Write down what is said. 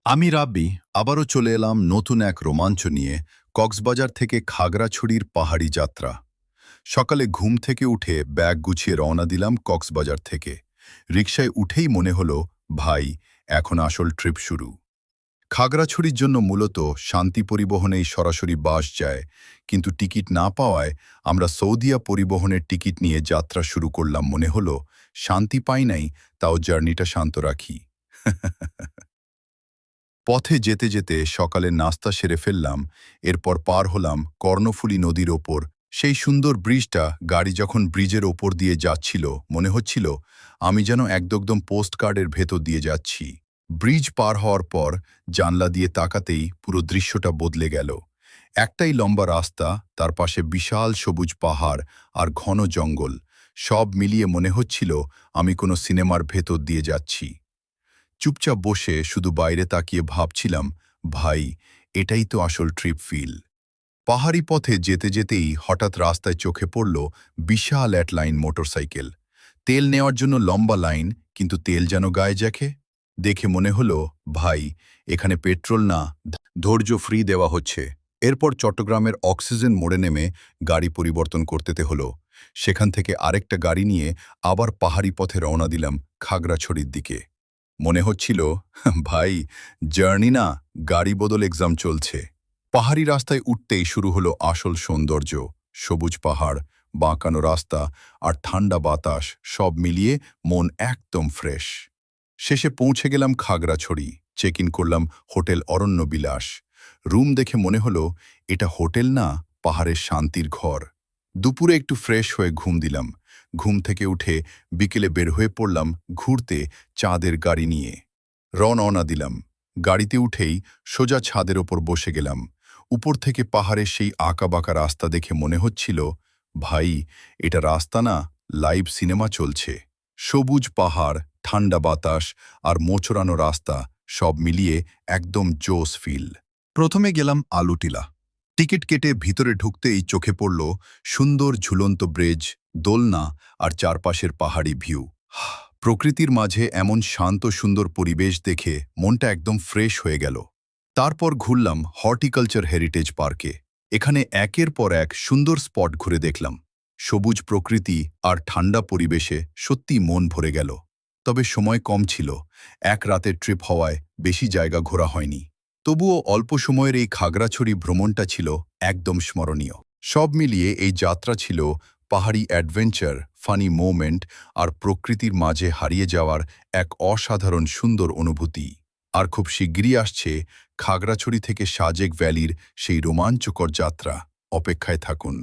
আমি রাব্বি আবারও চলে এলাম নতুন এক রোমাঞ্চ নিয়ে কক্সবাজার থেকে খাগড়াছড়ির পাহাড়ি যাত্রা। সকালে ঘুম থেকে উঠে ব্যাগ গুছিয়ে রওনা দিলাম কক্সবাজার থেকে। রিকশায় উঠেই মনে হলো, ভাই, এখন আসল ট্রিপ শুরু। খাগড়াছড়ির জন্য মূলত শান্তি পরিবহনেই সরাসরি বাস যায়, কিন্তু টিকিট না পাওয়ায় আমরা সৌদিয়া পরিবহনের টিকিট নিয়ে যাত্রা শুরু করলাম। মনে হলো শান্তি পাই নাই, তাও জার্নিটা শান্ত রাখি। পথে যেতে যেতে সকালে নাস্তা সেরে ফেললাম। এরপর পার হলাম কর্ণফুলী নদীর ওপর। সেই সুন্দর ব্রিজটা, গাড়ি যখন ব্রিজের ওপর দিয়ে যাচ্ছিল মনে হচ্ছিল আমি যেন একদম পোস্টকার্ডের ভেতর দিয়ে যাচ্ছি। ব্রিজ পার হওয়ার পর জানলা দিয়ে তাকাতেই পুরো দৃশ্যটা বদলে গেল। একটাই লম্বা রাস্তা, তার পাশে বিশাল সবুজ পাহাড় আর ঘন জঙ্গল। সব মিলিয়ে মনে হচ্ছিল আমি কোনো সিনেমার ভেতর দিয়ে যাচ্ছি। চুপচাপ বসে শুধু বাইরে তাকিয়ে ভাবছিলাম, ভাই, এটাই তো আসল ট্রিপ ফিল। পাহাড়ি পথে যেতে যেতেই হঠাৎ রাস্তায় চোখে পড়ল বিশাল এক লাইন মোটরসাইকেল। তেল নেওয়ার জন্য লম্বা লাইন, কিন্তু তেল যেন গায়ে জ্যাকে। দেখে মনে হলো, ভাই, এখানে পেট্রোল না, ধৈর্য ফ্রি দেওয়া হচ্ছে। এরপর চট্টগ্রামের অক্সিজেন মোড়ে নেমে গাড়ি পরিবর্তন করতে হলো। সেখান থেকে আরেকটা গাড়ি নিয়ে আবার পাহাড়ি পথে রওনা দিলাম খাগড়াছড়ির দিকে। মনে হচ্ছিল, ভাই, জার্নি না, গাড়ি বদল এক্সাম চলছে। পাহাড়ি রাস্তায় উঠতেই শুরু হলো আসল সৌন্দর্য। সবুজ পাহাড়, বাঁকানো রাস্তা আর ঠান্ডা বাতাস, সব মিলিয়ে মন একদম ফ্রেশ। শেষে পৌঁছে গেলাম খাগড়াছড়ি। চেক ইন করলাম হোটেল অরণ্য বিলাস। রুম দেখে মনে হলো এটা হোটেল না, পাহাড়ের শান্তির ঘর। দুপুরে একটু ফ্রেশ হয়ে ঘুম দিলাম। ঘুম থেকে উঠে বিকেলে বের হয়ে পড়লাম ঘুরতে চাঁদের গাড়ি নিয়ে। রওনা দিলাম। গাড়িতে উঠেই সোজা ছাদের ওপর বসে গেলাম। উপর থেকে পাহাড়ের সেই আঁকাবাঁকা রাস্তা দেখে মনে হচ্ছিল, ভাই, এটা রাস্তা না, লাইভ সিনেমা চলছে। সবুজ পাহাড়, ঠান্ডা বাতাস আর মোচড়ানো রাস্তা, সব মিলিয়ে একদম জোস ফিল। প্রথমে গেলাম আলুটিলা। টিকিট কেটে ভিতরে ঢুকতেই চোখে পড়ল সুন্দর ঝুলন্ত ব্রিজ, দোলনা আর চারপাশের পাহাড়ি ভিউ। প্রকৃতির মাঝে এমন শান্ত সুন্দর পরিবেশ দেখে মনটা একদম ফ্রেশ হয়ে গেল। তারপর ঘুরলাম হর্টিকালচার হেরিটেজ পার্কে। এখানে একের পর এক সুন্দর স্পট ঘুরে দেখলাম। সবুজ প্রকৃতি আর ঠান্ডা পরিবেশে সত্যি মন ভরে গেল। তবে সময় কম ছিল, এক রাতের ট্রিপ হওয়ায় বেশি জায়গা ঘোরা হয়নি। তবুও অল্প সময়ের এই খাগড়াছড়ি ভ্রমণটা ছিল একদম স্মরণীয়। সব মিলিয়ে এই যাত্রা ছিল পাহাড়ি অ্যাডভেঞ্চার, ফানি মোমেন্ট আর প্রকৃতির মাঝে হারিয়ে যাওয়ার এক অসাধারণ সুন্দর অনুভূতি। আর খুব শিগগিরই আসছে খাগড়াছড়ি থেকে সাজেক ভ্যালির সেই রোমাঞ্চকর যাত্রা। অপেক্ষায় থাকুন।